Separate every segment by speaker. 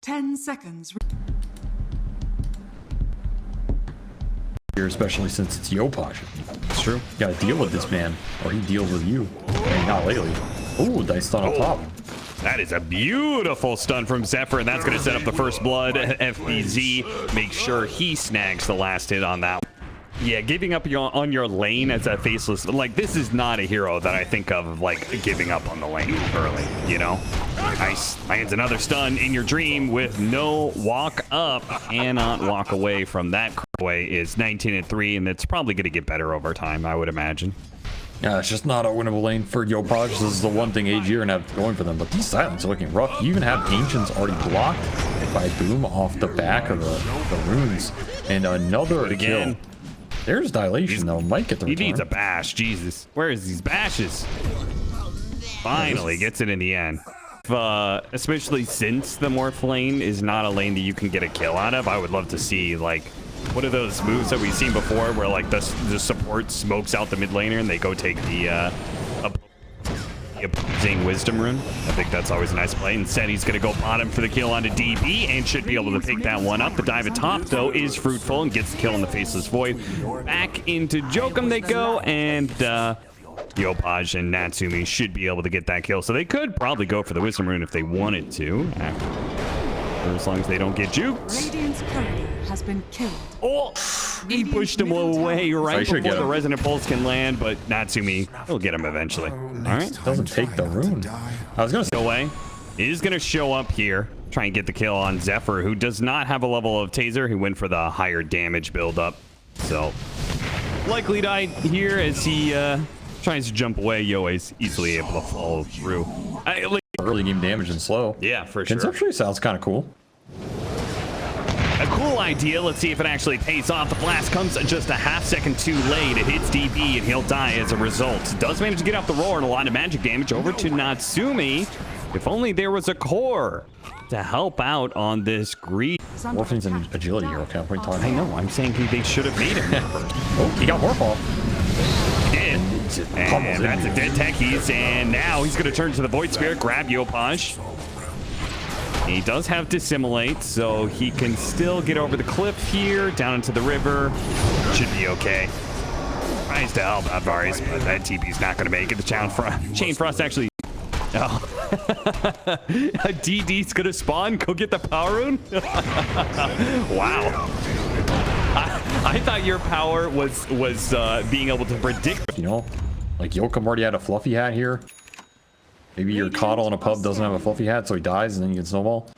Speaker 1: 10 seconds.
Speaker 2: Here, especially since it's Yopaj.
Speaker 3: It's true.
Speaker 2: You gotta deal with this man, or he deals with you. I mean, not lately. Ooh, dice stun on top.
Speaker 3: That is a beautiful stun from Zephyr, and that's going to set up the first blood. FBZ, make sure he snags the last hit on that. Yeah, giving up on your lane as a faceless, like, this is not a hero that I think of like giving up on the lane early, you know? Nice. Lands another stun in your dream with no walk up. Cannot walk away from that. Away is 19-3, and it's probably going to get better over time, I would imagine.
Speaker 2: Yeah, it's just not a winnable lane for Yopaj. This is the one thing AG are gonna have going for them, but these silence are looking rough. You even have Ancients already blocked by BOOM off the back of the runes. And another kill. There's Dilation, though. Might get the return.
Speaker 3: He needs a bash. Jesus. Where is these bashes? Finally gets it in the end. Especially since the Morph lane is not a lane that you can get a kill out of, I would love to see, like, what are those moves that we've seen before where, like, the support smokes out the mid laner and they go take the opposing wisdom rune? I think that's always a nice play. Instead, he's going to go bottom for the kill onto DB and should be able to pick that one up. The dive at top, though, is fruitful and gets the kill in the Faceless Void. Back into Jokum they go, and Yopaj and Natsumi should be able to get that kill. So they could probably go for the wisdom rune if they wanted to. As long as they don't get juked.
Speaker 1: Radiant's courier has been killed.
Speaker 3: Oh, he pushed him away right before the Resonant Pulse can land, but Natsumi will get him eventually. All right.
Speaker 2: Doesn't take the rune. I was going to say.
Speaker 3: Away. Is going to show up here. Try and get the kill on Zephyr, who does not have a level of Taser. He went for the higher damage buildup. So, likely died here as he tries to jump away. Yo is easily able to follow through.
Speaker 2: Early game damage and slow.
Speaker 3: Yeah, for sure.
Speaker 2: Conceptually sounds kind of cool.
Speaker 3: A cool idea. Let's see if it actually pays off. The blast comes just a half second too late. It hits DB and he'll die as a result. Does manage to get off the roar and a lot of magic damage over to Natsumi. If only there was a core to help out on this greed.
Speaker 2: Morphing's an agility hero. Can't point talking.
Speaker 3: I know. I'm saying they should have made him.
Speaker 2: Oh, he got Morph off.
Speaker 3: He did. And that's a dead techies. And now he's going to turn to the Void Spirit, grab Yopaj. He does have Dissimulate, so he can still get over the cliff here, down into the river. Should be okay. Tries to help Avaris, but that TP's not going to make it. The Chain Frost actually... Oh. A DD's going to spawn, go get the power rune? Wow. I thought your power was being able to predict.
Speaker 2: You know, like Jokum already had a fluffy hat here. Maybe your Coddle in a pub doesn't have a fluffy hat, so he dies and then you can snowball.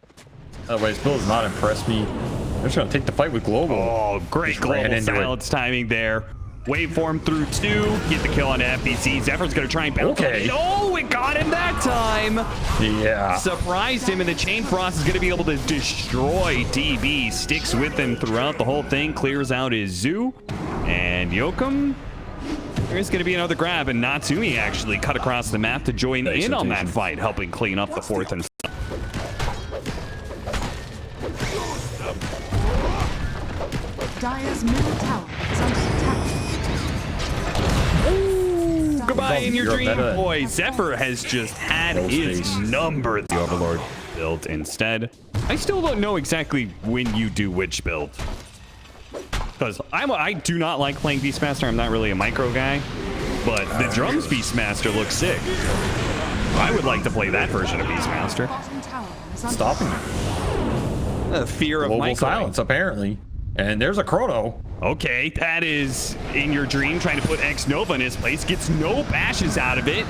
Speaker 2: Otherwise, Bill does not impress me. They're just going to take the fight with Global.
Speaker 3: Oh, great Global silence timing there. Waveform through 2. Get the kill on FBC. Zephyr's going to try and bounce.
Speaker 2: Okay.
Speaker 3: Oh, it got him that time.
Speaker 2: Yeah.
Speaker 3: Surprised him, and the Chain Frost is going to be able to destroy DB. Sticks with him throughout the whole thing. Clears out his Zoo. And Jokum... There's going to be another grab, and Natsumi actually cut across the map to join in on that fight, helping clean up the fourth and...
Speaker 1: Dire's middle tower is under attack.
Speaker 3: Ooh, goodbye in your dream, boy. Zephyr has just had his number. The Overlord build instead. I still don't know exactly when you do which build. Because I do not like playing Beastmaster. I'm not really a micro guy. But the Drums Beastmaster looks sick. I would like to play that version of Beastmaster.
Speaker 2: Stopping him.
Speaker 3: The fear of
Speaker 2: Global silence, apparently. And there's a Chrono.
Speaker 3: Okay, that is in your dream, trying to put X Nova in his place. Gets no bashes out of it.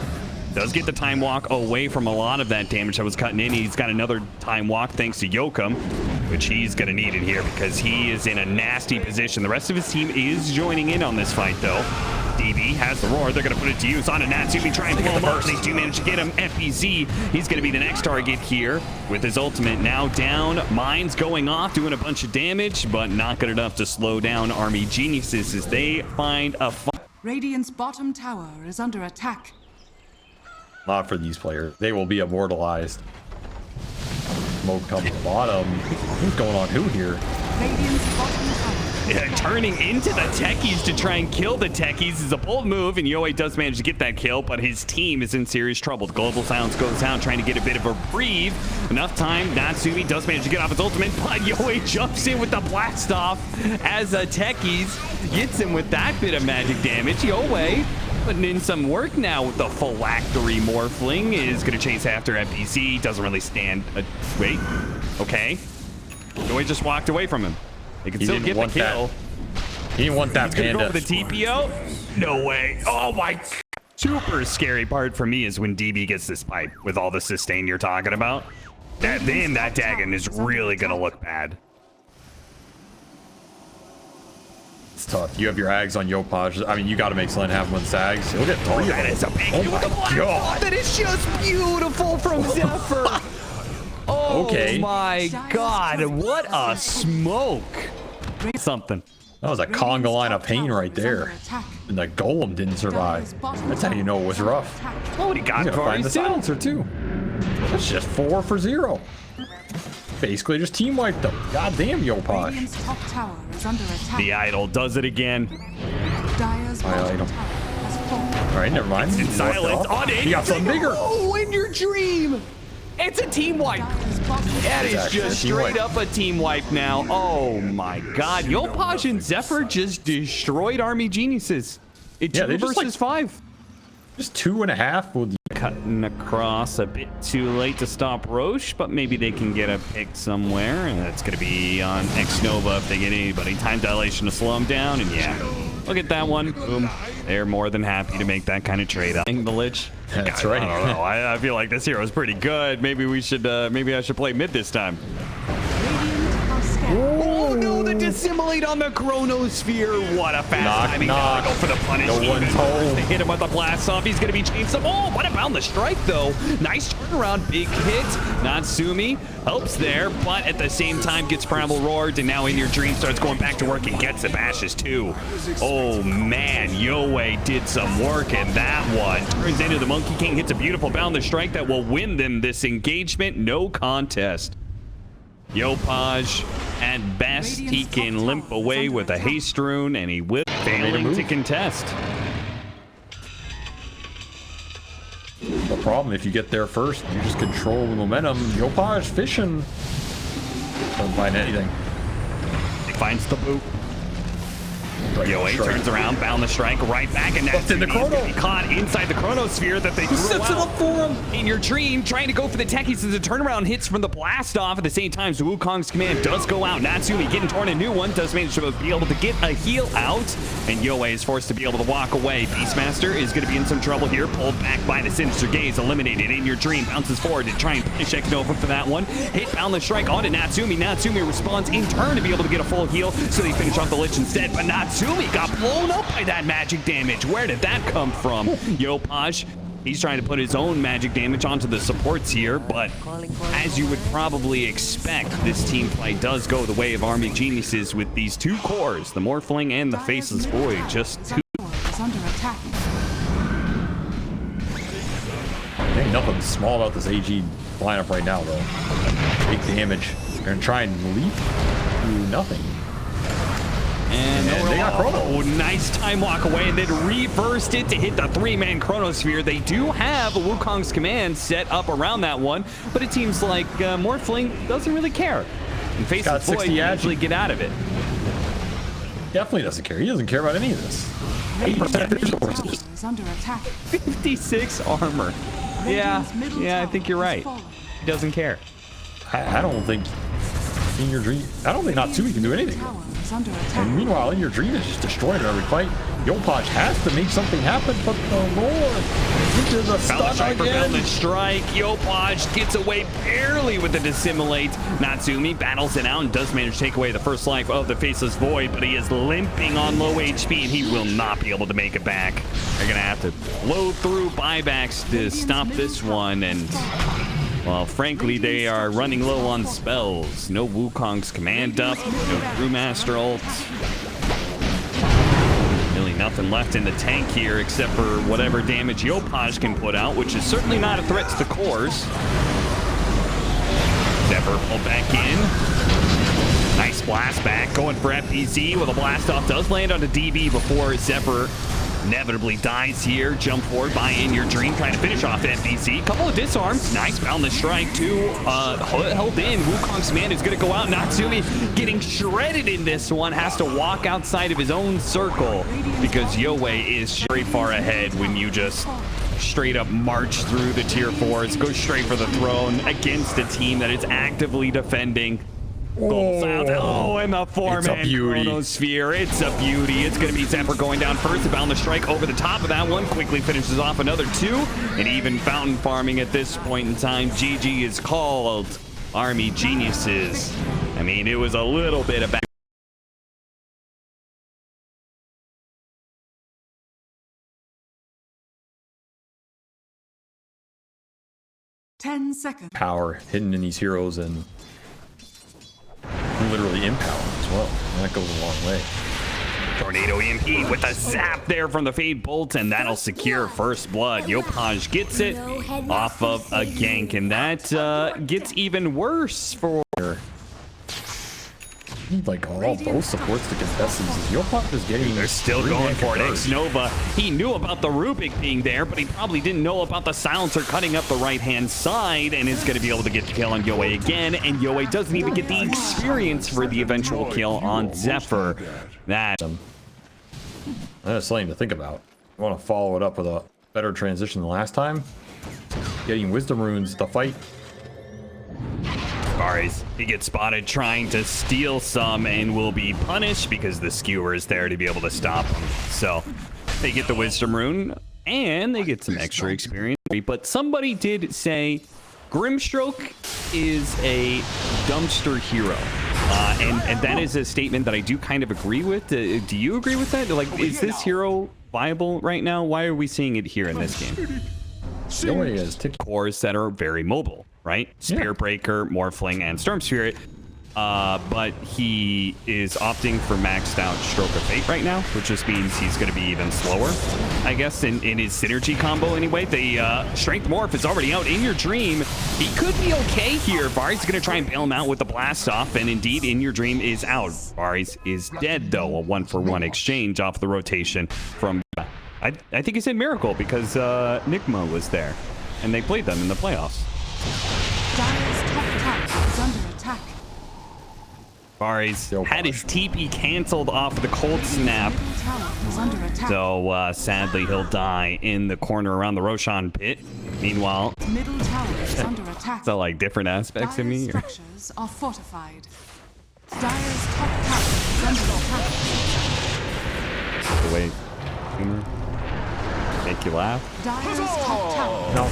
Speaker 3: Does get the time walk away from a lot of that damage that was cutting in. He's got another time walk thanks to Jokum, which he's going to need in here because he is in a nasty position. The rest of his team is joining in on this fight, though. DB has the roar. They're going to put it to use on a Natsumi, trying to blow him up. They do manage to get him. FBZ, he's going to be the next target here with his ultimate now down. Mines going off, doing a bunch of damage, but not good enough to slow down Army Geniuses as they find a fight.
Speaker 1: Radiant's bottom tower is under attack.
Speaker 2: Not for these players. They will be immortalized. Smoke comes bottom. Who's going on who here?
Speaker 1: Radiant's bottom tower
Speaker 3: turning into the techies to try and kill the techies is a bold move, and UA does manage to get that kill, but his team is in serious trouble. The Global Silence goes out, trying to get a bit of a breathe. Enough time, Natsumi does manage to get off his ultimate, but UA jumps in with the blast off as techies gets him with that bit of magic damage. UA putting in some work now with the phylactery morphling, is going to chase after NPC. Doesn't really stand. Wait, okay. UA just walked away from him. They can still get the kill.
Speaker 2: He didn't want that
Speaker 3: He's gonna
Speaker 2: panda.
Speaker 3: go for the TPO? No way. Oh my. Super scary part for me is when DB gets this pipe with all the sustain you're talking about. Then that Dagon is really gonna look bad.
Speaker 2: It's tough. You have your Ags on Yopaj. I mean, you got to make Slen have one Sags. He'll get three.
Speaker 3: That is a big
Speaker 2: Oh my god.
Speaker 3: That is just beautiful from Zephyr. Oh
Speaker 2: Okay.
Speaker 3: my god, what a smoke. Something.
Speaker 2: That was a conga line of pain right there. And the golem didn't survive. That's how you know it was rough.
Speaker 3: Oh, he got
Speaker 2: He's gonna find the
Speaker 3: Tori too.
Speaker 2: silencer too. That's just 4 for 0. Basically just team wiped them. Goddamn Yopaj.
Speaker 1: Radiant's top tower is under attack.
Speaker 3: The idol does it again.
Speaker 1: Dire's
Speaker 2: I
Speaker 1: bottom
Speaker 2: don't-
Speaker 1: tower has fallen.
Speaker 2: Alright, never mind.
Speaker 3: In
Speaker 2: He left
Speaker 3: silence
Speaker 2: it off.
Speaker 3: on it.
Speaker 2: He got something bigger.
Speaker 3: Oh, in your dream. It's a team wipe.
Speaker 1: Dire's bottom
Speaker 3: That is
Speaker 2: actually
Speaker 3: just
Speaker 2: a team
Speaker 3: straight
Speaker 2: wipe.
Speaker 3: up a team wipe now. Oh my god. Yopaj and Zephyr just destroyed Army Geniuses. It's
Speaker 2: Yeah,
Speaker 3: 2
Speaker 2: they just,
Speaker 3: versus 5.
Speaker 2: Just 2.5 with
Speaker 3: Cutting across a bit too late to stop Roche, but maybe they can get a pick somewhere, and that's going to be on X-Nova if they get anybody. Time dilation to slow them down, and yeah, look at that one. Boom. They're more than happy to make that kind of trade. The Lich.
Speaker 2: That's right.
Speaker 3: I don't know. I feel like this hero is pretty good. Maybe we should. Maybe I should play mid this time.
Speaker 1: Radiant are scared.
Speaker 3: Oh no, the dissimilate on the Chronosphere. What a fast
Speaker 2: Knock,
Speaker 3: timing.
Speaker 2: knock.
Speaker 3: Go for the punish.
Speaker 2: No one's
Speaker 3: Even
Speaker 2: home.
Speaker 3: They hit him with the blast off. He's going to be chained up. Oh, what about the strike though? Nice turnaround. Big hit. Natsumi helps there, but at the same time gets Primal Roared, and now In Your Dream starts going back to work and gets the bashes too. Oh man, Yoe did some work in that one. Turns into the Monkey King, hits a beautiful bound the strike that will win them this engagement. No contest. Yopaj, at best, he can limp away with a haste rune, and he will failing to contest.
Speaker 2: The problem, if you get there first, you just control the momentum. Yopaj fishing. Doesn't find anything.
Speaker 3: He finds the boot.
Speaker 2: Right,
Speaker 3: Yoe
Speaker 2: strike.
Speaker 3: turns around, bound the strike right back, and that's
Speaker 2: in the chrono.
Speaker 3: caught inside the chronosphere that they threw
Speaker 2: Sets it
Speaker 3: out.
Speaker 2: up for him.
Speaker 3: In Your Dream, trying to go for the techies as the turnaround hits from the blast off. At the same time, Wukong's command does go out. Natsumi getting torn a new one, does manage to be able to get a heal out, and Yoe is forced to be able to walk away. Beastmaster is going to be in some trouble here, pulled back by the Sinister Gaze, eliminated. In Your Dream bounces forward to try and punish X-Nova for that one. Hit bound the strike onto Natsumi. Natsumi responds in turn to be able to get a full heal, so they finish off the Lich instead, but Natsumi got blown up by that magic damage. Where did that come from? Yopaj, he's trying to put his own magic damage onto the supports here, but as you would probably expect, this team play does go the way of Army Geniuses with these two cores, the Morphling and the Faceless Void. Just two.
Speaker 1: Tower is under attack.
Speaker 2: Ain't nothing small about this AG lineup right now, though. Big damage. They're gonna try and leap through nothing.
Speaker 3: And
Speaker 2: they got Chrono.
Speaker 3: oh, nice time walk away, and then reversed it to hit the 3-man Chronosphere. They do have a Wukong's command set up around that one, but it seems like Morphling doesn't really care. And Faceless
Speaker 2: got
Speaker 3: Void
Speaker 2: 60
Speaker 3: can
Speaker 2: agi.
Speaker 3: actually get out of it.
Speaker 2: Definitely doesn't care. He doesn't care about any of this. 8% vision
Speaker 1: Tower
Speaker 2: forces.
Speaker 1: is under attack.
Speaker 3: 56 armor. Yeah, I think you're right. He doesn't care.
Speaker 2: I don't think In Your Dream. I don't think Natsumi can do anything.
Speaker 1: Tower is under attack.
Speaker 2: And meanwhile, In Your Dream is just destroyed in every fight. Yopaj has to make something happen, but the Lord into the
Speaker 3: Boundless
Speaker 2: stun
Speaker 3: strike for
Speaker 2: again.
Speaker 3: Boundless strike. Yopaj gets away barely with the dissimilate. Natsumi battles it out and does manage to take away the first life of the Faceless Void, but he is limping on low HP and he will not be able to make it back. They're gonna have to blow through buybacks to stop this one, and well, frankly, they are running low on spells. No Wukong's command up, no Brewmaster ult. Really nothing left in the tank here except for whatever damage Yopaj can put out, which is certainly not a threat to the cores. Zephyr pulled back in. Nice blast back, going for FPC with a blast off. Does land on the DB before Zephyr inevitably dies here. Jump forward, buy in your dream, trying to finish off FPC. Couple of disarms. Nice boundless strike, too. Held in. Wukong's man is going to go out. Natsumi getting shredded in this one. Has to walk outside of his own circle because Yoei is very far ahead when you just straight up march through the tier 4s, go straight for the throne against a team that is actively defending. Oh, and the four-man chronosphere. It's a beauty. It's going to be Zephyr going down first. A boundless strike over the top of that one. Quickly finishes off another 2. And even fountain farming at this point in time. GG is called. Army geniuses. I mean, it was a little bit of back.
Speaker 1: Ten seconds.
Speaker 2: Power hidden in these heroes and literally in power as well. And that goes a long way.
Speaker 3: Tornado EMP with a zap there from the Fade Bolt, and that'll secure first blood. Yopaj gets it off of a gank, and that gets even worse for...
Speaker 2: Like both supports to contest these. Yopaj is getting...
Speaker 3: They're still going for it. X-Nova, he knew about the Rubik being there, but he probably didn't know about the silencer cutting up the right-hand side, and is going to be able to get the kill on Yoei again, and Yoei doesn't even get the experience for the eventual kill on Zephyr. That's
Speaker 2: something to think about. I want to follow it up with a better transition than last time. Getting wisdom runes to fight.
Speaker 3: Aries, he gets spotted trying to steal some and will be punished because the skewer is there to be able to stop him. So they get the wisdom rune and they get some extra experience. But somebody did say Grimstroke is a dumpster hero. And that is a statement that I do kind of agree with. Do you agree with that? Like, is this hero viable right now? Why are we seeing it here in this game?
Speaker 2: Yoei has
Speaker 3: cores that are very mobile, right? Spear Breaker, Morphling, and Storm Spirit. But he is opting for maxed out Stroke of Fate right now, which just means he's going to be even slower, I guess, in his synergy combo anyway. The Strength Morph is already out in your dream. He could be okay here. Vari's going to try and bail him out with the blast off, and indeed, in your dream is out. Vari's is dead, though. A 1-for-1 exchange off the rotation from... I think he said Miracle because Nigma was there, and they played them in the playoffs.
Speaker 1: Dire's top tower is under attack.
Speaker 3: Vari's had his TP canceled off the cold snap.
Speaker 1: Tower is under attack.
Speaker 3: So sadly, he'll die in the corner around the Roshan pit. Meanwhile,
Speaker 1: Middle tower is under attack.
Speaker 3: so like different aspects of me.
Speaker 1: Dire's structures are fortified. Dire's top tower is under attack.
Speaker 3: The way humor make you laugh.
Speaker 1: Dire's top tower.
Speaker 2: No.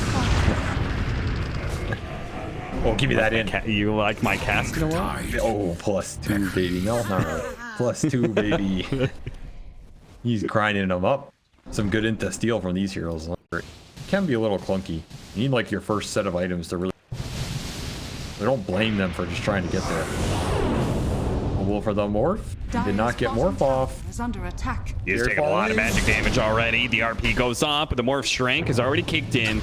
Speaker 2: Oh, give me that in.
Speaker 3: You like my casting a lot?
Speaker 2: Oh, +2, baby. No, not really. +2, baby. He's grinding them up. Some good inta steal from these heroes. It can be a little clunky. You need like your first set of items to really... I don't blame them for just trying to get there. Well, for the morph, did not get morph off.
Speaker 1: Is under attack.
Speaker 3: He's taking a lot of magic damage already. The RP goes up, but the morph strength has already kicked in.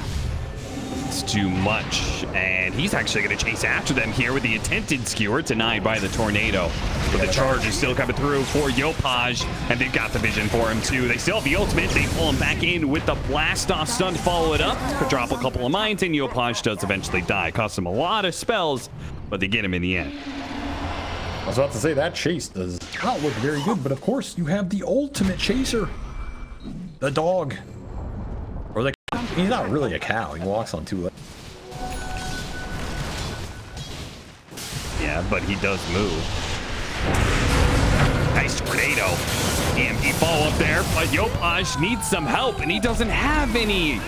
Speaker 3: It's too much, and he's actually going to chase after them here with the attempted skewer, denied by the tornado. But the charge is still coming through for Yopaj, and they've got the vision for him too. They still have the ultimate. They pull him back in with the blast off stun to follow it up. Could drop a couple of mines, and Yopaj does eventually die. Costs him a lot of spells, but they get him in the end.
Speaker 2: I was about to say that chase does not look very good, but of course you have the ultimate chaser, the dog, or the cow. He's not really a cow. He walks on 2 legs.
Speaker 3: Yeah, but he does move. Nice tornado. EMP fall up there, but Yopaj needs some help, and he doesn't have any.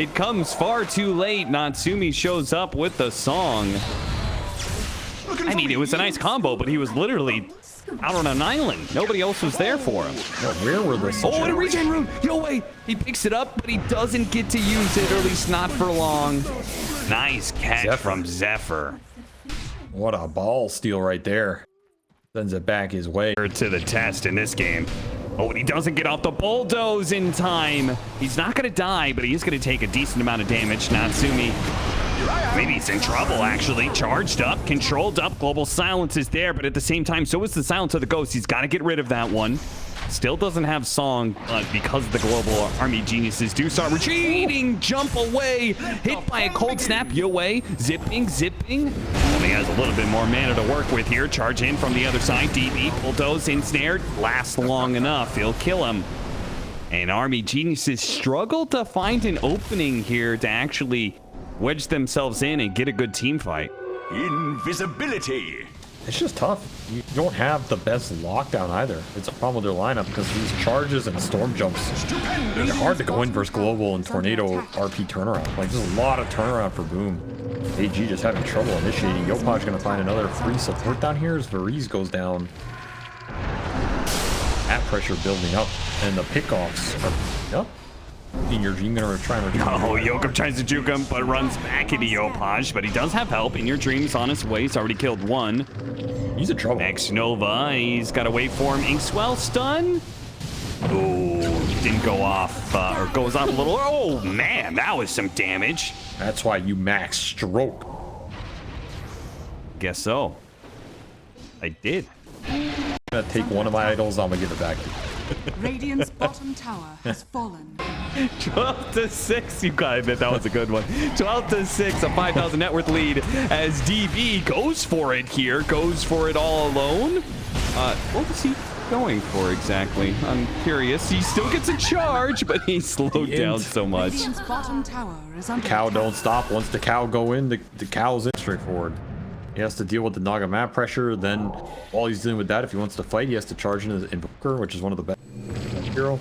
Speaker 3: It comes far too late. Natsumi shows up with the song. I mean, it was a nice combo, but he was literally out on an island. Nobody else was there for him.
Speaker 2: Where were the...
Speaker 3: Oh, and a regen rune! Yoei! He picks it up, but he doesn't get to use it, or at least not for long. Nice catch from Zephyr.
Speaker 2: What a ball steal right there. Sends it back his way.
Speaker 3: To the test in this game. Oh, and he doesn't get off the bulldoze in time. He's not going to die, but he is going to take a decent amount of damage. Natsumi Maybe he's in trouble, actually. Charged up, controlled up. Global silence is there, but at the same time, so is the silence of the ghost. He's got to get rid of that one. Still doesn't have song, but because the global army geniuses do start retreating, jump away, hit by a cold snap, UA, zipping. Only has a little bit more mana to work with here. Charge in from the other side, DB, bulldoze, ensnared, lasts long enough, he'll kill him. And army geniuses struggle to find an opening here to actually wedge themselves in and get a good team fight.
Speaker 4: Invisibility.
Speaker 2: It's just tough. You don't have the best lockdown either. It's a problem with their lineup because these charges and storm jumps, they're hard to go in versus global and tornado RP turnaround. Like, there's a lot of turnaround for Boom. AG just having trouble initiating. Yopaj gonna find another free support down here as Varize goes down. At pressure building up, and the pickoffs are up. In your dream, gonna try and return.
Speaker 3: Oh, Yokum tries to juke him, but runs back into Yopaj, but he does have help. In your dreams on his way. He's already killed one.
Speaker 2: He's in trouble.
Speaker 3: Next Nova, he's got to wait for him. Inkswell stun. Oh, didn't go off, or goes off a little. Oh man, that was some damage.
Speaker 2: That's why you max stroke.
Speaker 3: Guess so. I did.
Speaker 2: I'm gonna take one of my idols. I'm gonna give it back to you.
Speaker 1: Radiant's bottom tower has fallen.
Speaker 3: 12-6. You gotta admit that was a good one. 12-6, a 5,000 net worth lead as DB goes for it here. Goes for it all alone. What was he going for exactly? I'm curious. He still gets a charge, but he's slowed down so much.
Speaker 1: Radiant's bottom tower is under
Speaker 2: Cow
Speaker 1: attack.
Speaker 2: don't stop. Once the cow go in, the cow's in straightforward. He has to deal with the Naga map pressure. Then, while he's dealing with that, if he wants to fight, he has to charge in his Invoker, which is one of the best hero.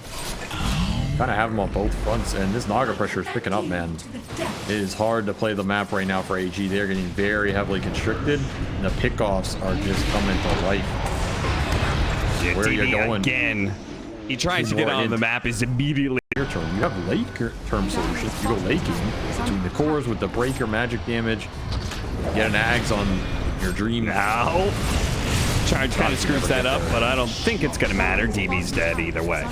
Speaker 2: Kind of have him on both fronts, and this Naga pressure is picking up, man. It is hard to play the map right now for AG. They're getting very heavily constricted, and the pickoffs are just coming to life.
Speaker 3: Yeah,
Speaker 2: Where are you
Speaker 3: DB
Speaker 2: going?
Speaker 3: again? He tries to get on the map, is immediately.
Speaker 2: Your turn. You have late term solutions. You go late game between the cores with the breaker magic damage. Get an Ags on your dream.
Speaker 3: Ow. Charge kind of screws that up, but I don't think it's going to matter. DB's dead either way.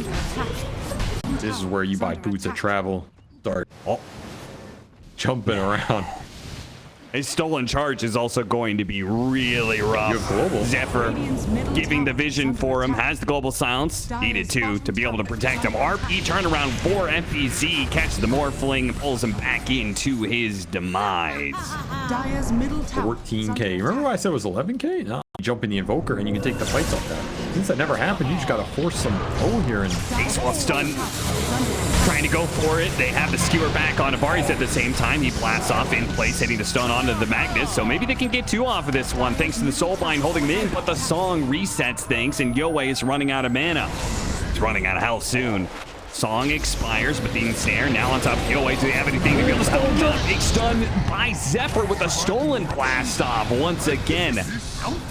Speaker 2: This is where you buy boots of travel. Start jumping around.
Speaker 3: A stolen charge is also going to be really rough.
Speaker 2: You have global.
Speaker 3: Zephyr giving the vision for him, has the global silence. Needed to be able to protect him. RP turnaround for FPZ, catches the Morphling, pulls him back into his demise.
Speaker 1: Dire's middle tower.
Speaker 2: 14k. Remember what I said was 11k? No. You jump in the Invoker and you can take the fights off that. Since that never happened, you just gotta force some O here and
Speaker 3: Inkswell stun. Trying to go for it. They have the skewer back on Avaris at the same time. He blasts off in place, hitting the stun onto the Magnus. So maybe they can get two off of this one, thanks to the Soulbind holding him in. But the song resets things, and Yoe is running out of mana. He's running out of health soon. Song expires, but the ensnare now on top of Yoe. Do they have anything to be able to help him? Big stun by Zephyr with a stolen blast off once again.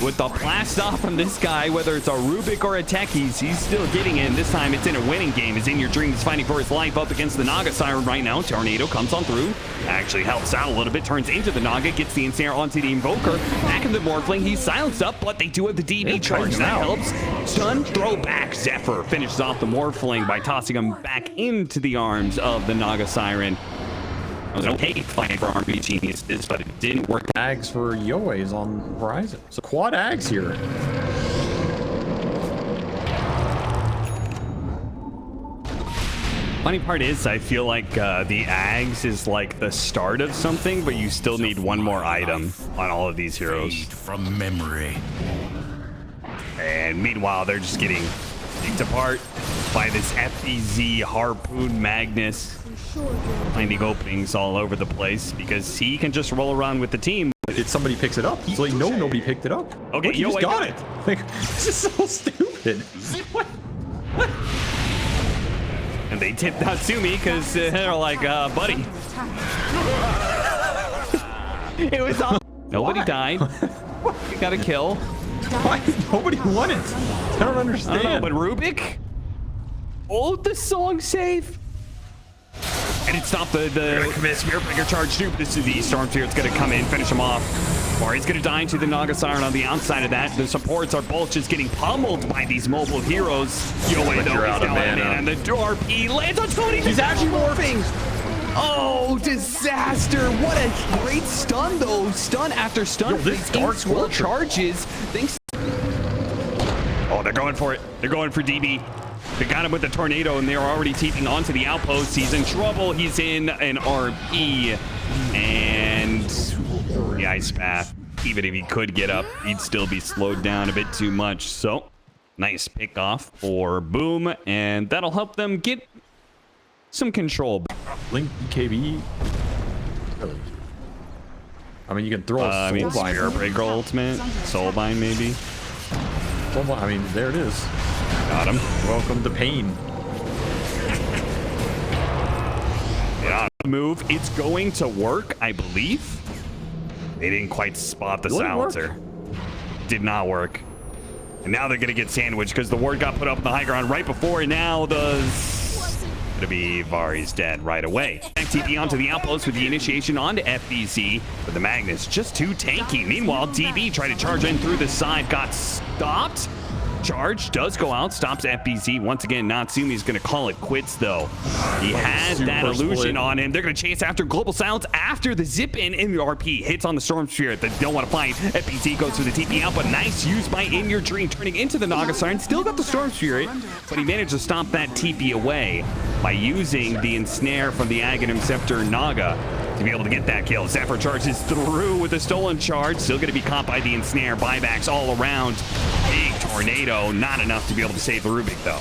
Speaker 3: With the blast off from this guy, whether it's a Rubik or a Techies, he's still getting in. This time it's in a winning game. Is In Your Dreams fighting for his life up against the Naga Siren right now. Tornado comes on through, actually helps out a little bit, turns into the Naga, gets the ensnare onto the Invoker. Back in the Morphling, he's silenced up, but they do have the DB charge. That helps. Stun, throw back. Zephyr finishes off the Morphling by tossing him back into the arms of the Naga Siren. It was okay fighting for RP geniuses, but it didn't work.
Speaker 2: Ags for Yoe is on Horizon. So quad Ags here.
Speaker 3: Funny part is, I feel like the Ags is like the start of something, but you still need one more item on all of these heroes.
Speaker 4: From memory.
Speaker 3: And meanwhile, they're just getting picked apart by this FEZ Harpoon Magnus. Finding openings all over the place because he can just roll around with the team.
Speaker 2: Did somebody picks it up? It's like, no, nobody picked it up.
Speaker 3: Okay,
Speaker 2: Look, he just got it. Like, this is so stupid. What?
Speaker 3: And they tipped Natsumi because they're like, buddy. It was all. Nobody
Speaker 2: Why?
Speaker 3: died. You got a kill.
Speaker 2: Why did nobody want it? I don't understand.
Speaker 3: I don't know, but Rubik? Oh, the song save. And it stopped the Spiritbreaker charge too. This is the Stormsphere. It's going to come in, finish him off. Mari's going to die to the Naga Siren on the outside of that. The supports are both just getting pummeled by these mobile heroes. Yoe though is out of mana. And the RP lands on Tony. He's actually morphing. Oh, disaster. What a great stun, though. Stun after stun.
Speaker 2: Yo, this dark
Speaker 3: Inkswell charges. Thanks. Oh, they're going for it. They're going for DB. They got him with the tornado, and they're already TPing onto the outpost. He's in trouble. He's in an RP. And the ice path. Even if he could get up, he'd still be slowed down a bit too much. So, nice pick off for Boom, and that'll help them get some control.
Speaker 2: Link BKB. I mean, you can throw a Soulbind.
Speaker 3: Airbreaker ultimate, Soulbind maybe.
Speaker 2: Soulbind, I mean, there it is.
Speaker 3: Got him.
Speaker 2: Welcome to pain.
Speaker 3: Yeah, move. It's going to work, I believe. They didn't quite spot the silencer. Did not work. And now they're going to get sandwiched because the ward got put up on the high ground right before, and now gonna be Vari's dead right away. TP onto the outpost with the initiation onto FBC, but the Magnus just too tanky. Meanwhile, DB tried to charge in through the side, got stopped. Charge does go out, stops FBC. Once again, Natsumi's gonna call it quits though. He has that illusion on him. They're gonna chase after Global Silence after the zip in the RP hits on the Storm Spirit that don't want to fight. FBC goes for the TP out, but nice use by In Your Dream, turning into the Naga Siren. Still got the Storm Spirit, but he managed to stomp that TP away by using the ensnare from the Aghanim Scepter Naga to be able to get that kill. Zephyr charges through with a stolen charge. Still going to be caught by the ensnare. Buybacks all around. Big tornado. Not enough to be able to save the Rubik, though.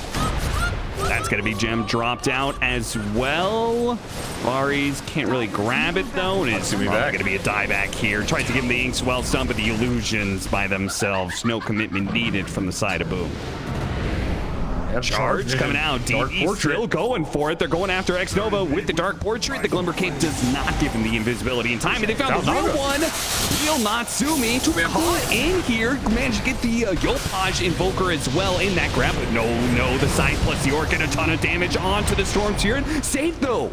Speaker 3: That's going to be gem dropped out as well. Vari's can't really grab it, though. And it's going to be a dieback here. Tries to give him the Inkswell stun, but the illusions by themselves. No commitment needed from the side of Boom. Charge coming out. DP still going for it. They're going after X-Nova with the Dark Portrait. The Glimmer Cape does not give him the invisibility in time. And they found the real one. Real Natsumi caught in here. Managed to get the Yopaj Invoker as well in that grab. But no, the side plus the Orc and a ton of damage onto the Storm Spirit. Saved though.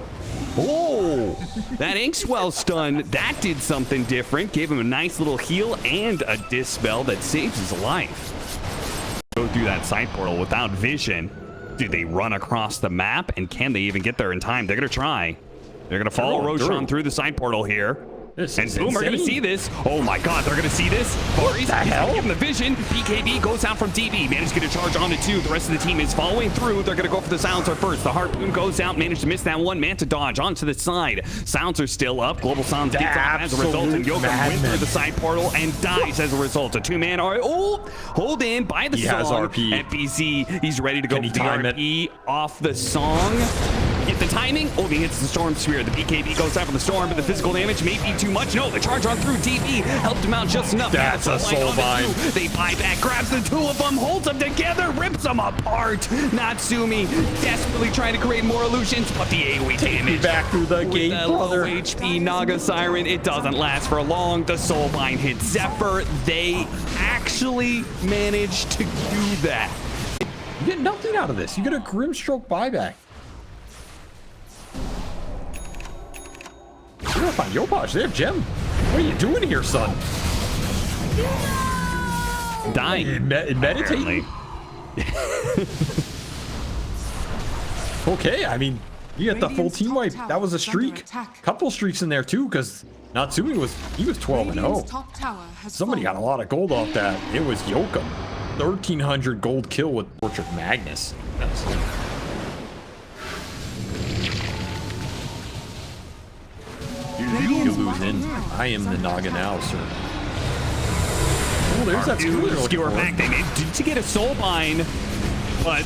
Speaker 3: Oh, that Inkswell stun, that did something different. Gave him a nice little heal and a dispel that saves his life. Go through that side portal without vision. Do they run across the map, and can they even get there in time? They're gonna try. They're gonna follow Roshan through the side portal here. And Boom are gonna see this. Oh my god, they're gonna see this. Vari's gonna give him the vision. BKB goes out from DB. Managed to get a charge onto 2. The rest of the team is following through. They're gonna go for the silencer first. The harpoon goes out, managed to miss that one. Manta dodge onto the side. Silencer's still up. Global Silence gets off as a result, and Yoka went through the side portal and dies as a result. A 2-man hold in by the song. FBC, he's ready to go for the RP off the song. Get the timing. Oh, he hits the Storm Sphere. The BKB goes out for the Storm, but the physical damage may be too much. No, the charge on through DB helped him out just enough.
Speaker 2: That's a Soulbind.
Speaker 3: They buy back, grabs the two of them, holds them together, rips them apart. Natsumi desperately trying to create more illusions, but the AoE damage
Speaker 2: back through the gate, brother.
Speaker 3: Low HP Naga Siren, it doesn't last for long. The Soulbind hits Zephyr. They actually managed to do that.
Speaker 2: You get nothing out of this. You get a Grimstroke buyback. You're gonna find Yopaj. They have gem. What are you doing here, son?
Speaker 3: Dying.
Speaker 2: Meditating. Okay, I mean, you got the full team wipe. That was a streak. Couple streaks in there too, because Natsumi was 12-0. Somebody got a lot of gold off that. It was Yoka. 1,300 gold kill with Portrait Magnus. You lose in. I am the Naga now, sir. Oh, there's that
Speaker 3: skewer back. They need to get a Soulbind, but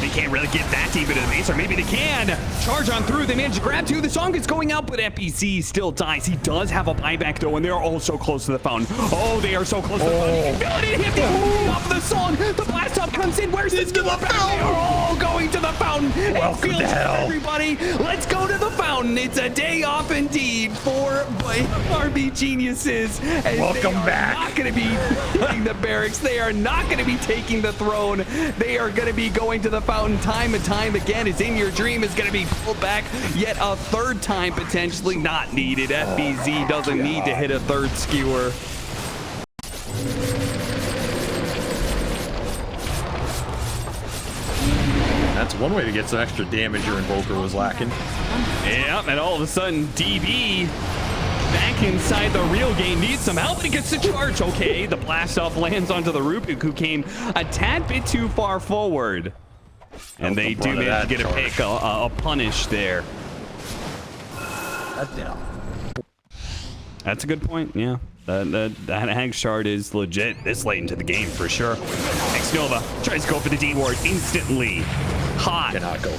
Speaker 3: they can't really get that deep into the base, or maybe they can. Charge on through. They manage to grab 2. The song is going out, but FBC still dies. He does have a buyback, though, and they're all so close to the fountain. Oh, they are so close to the fountain. Ability to hit the off the song. The blast up comes in. Where's this? To the fountain. They are all going to the fountain.
Speaker 2: Welcome to hell.
Speaker 3: Everybody, let's go to the fountain. It's a day off indeed for RB geniuses. And
Speaker 2: welcome back.
Speaker 3: Not going to be hitting the barracks. They are not going to be taking the throne. They are going to be going to the fountain time and time again. As In Your Dream is going to be pulled back yet a 3rd time, potentially not needed. FBZ doesn't need to hit a 3rd skewer.
Speaker 2: That's one way to get some extra damage your Invoker was lacking.
Speaker 3: Yep, and all of a sudden, DB back inside the real game needs some help, and he gets the charge. Okay, the blast off lands onto the Rupik, who came a tad bit too far forward. And they do manage to get a pick, a punish there. That's a good point, yeah. That Hag shard is legit this late into the game for sure. Xnova tries to go for the D ward instantly. Hot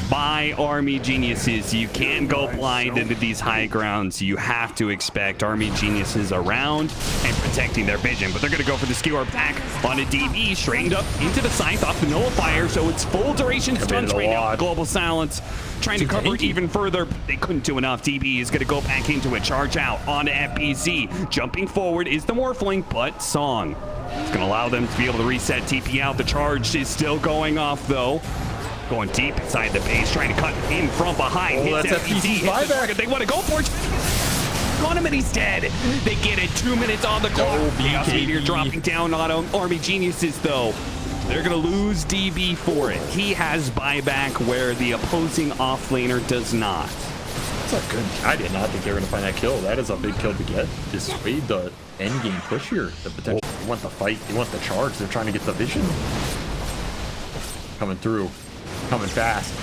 Speaker 3: by Army Geniuses. You can't go blind into these high grounds. You have to expect Army Geniuses around and protecting their vision. But they're going to go for the skewer back on a DB, straightened up into the scythe off the nullifier. So it's full duration stunts right now. Global Silence trying to cover it even further. They couldn't do enough. DB is going to go back into it. Charge out onto FBZ. Jumping forward is the Morphling, but Song. It's going to allow them to be able to reset TP out. The charge is still going off, though. Going deep inside the base, trying to cut in from behind.
Speaker 2: Oh, that's FBZ buyback.
Speaker 3: They want to go for it. Got him and he's dead. They get it. 2 minutes on the clock. Chaos Meteor dropping down on Army Geniuses, though. They're going to lose DB for it. He has buyback where the opposing offlaner does not.
Speaker 2: That's a good. I did not think they were going to find that kill. That is a big kill to get. Dissuade the end game push here. The potential. You want the fight. You want the charge. They're trying to get the vision. Coming through. Coming fast.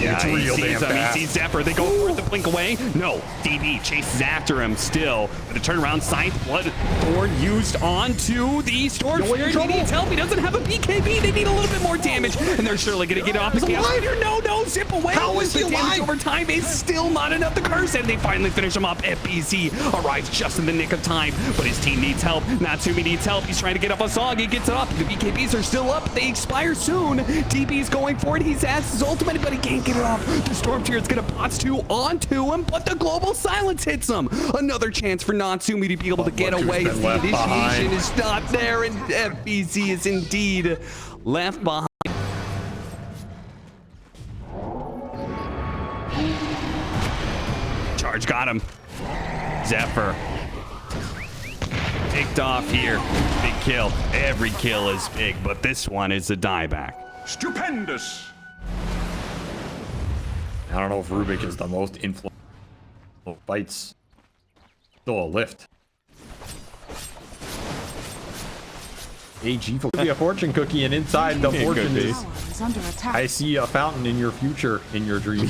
Speaker 3: Yeah,
Speaker 2: it's real damn fast.
Speaker 3: He sees Zephyr. They go for it to blink away. No, DB chases after him still. With a turnaround scythe, Blood Thorn used onto the Storm Spirit. He needs help. He doesn't have a BKB. They need a little bit more damage. And they're surely going to get off the Chaos Meteor. No, zip away.
Speaker 2: How is he alive?
Speaker 3: Damage over time is still not enough to curse. And they finally finish him up. FBZ arrives just in the nick of time. But his team needs help. Natsumi needs help. He's trying to get up a Song. He gets it up. The BKBs are still up. They expire soon. DB's going for it. He's asked his ultimate, but he can't get it off. The Storm Tier is going to bots 2 onto him, but the Global Silence hits him. Another chance for Natsumi to be able to get away. The initiation is not there, and FBZ is indeed left behind. Charge got him. Zephyr picked off here. Big kill. Every kill is big, but this one is a dieback.
Speaker 4: Stupendous.
Speaker 2: I don't know if Rubik is the most influential. Fights. Still a lift. AG will be a fortune cookie, and inside the fortune is. I see a fountain in your future, in your dream.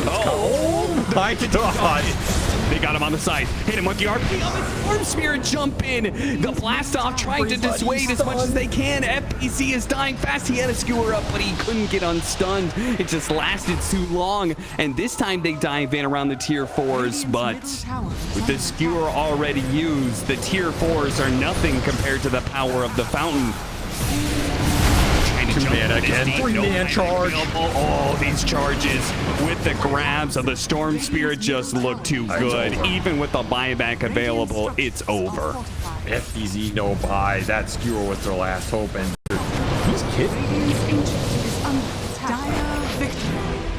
Speaker 3: Oh
Speaker 2: my God.
Speaker 3: They got him on the side. Hit him with the RP on the Storm Spirit. Jump in. The blast off trying to dissuade as much as they can. FPC is dying fast. He had a skewer up, but he couldn't get unstunned. It just lasted too long. And this time they dive in around the tier 4s, but with the skewer already used, the tier 4s are nothing compared to the power of the fountain.
Speaker 2: Two-man again. 3-man charge.
Speaker 3: Oh, these charges with the grabs of the Storm Spirit just look too good. Even with the buyback available, it's over.
Speaker 2: FBZ no buy. That skewer was their last hope, and he's kidding.
Speaker 1: Dire victory.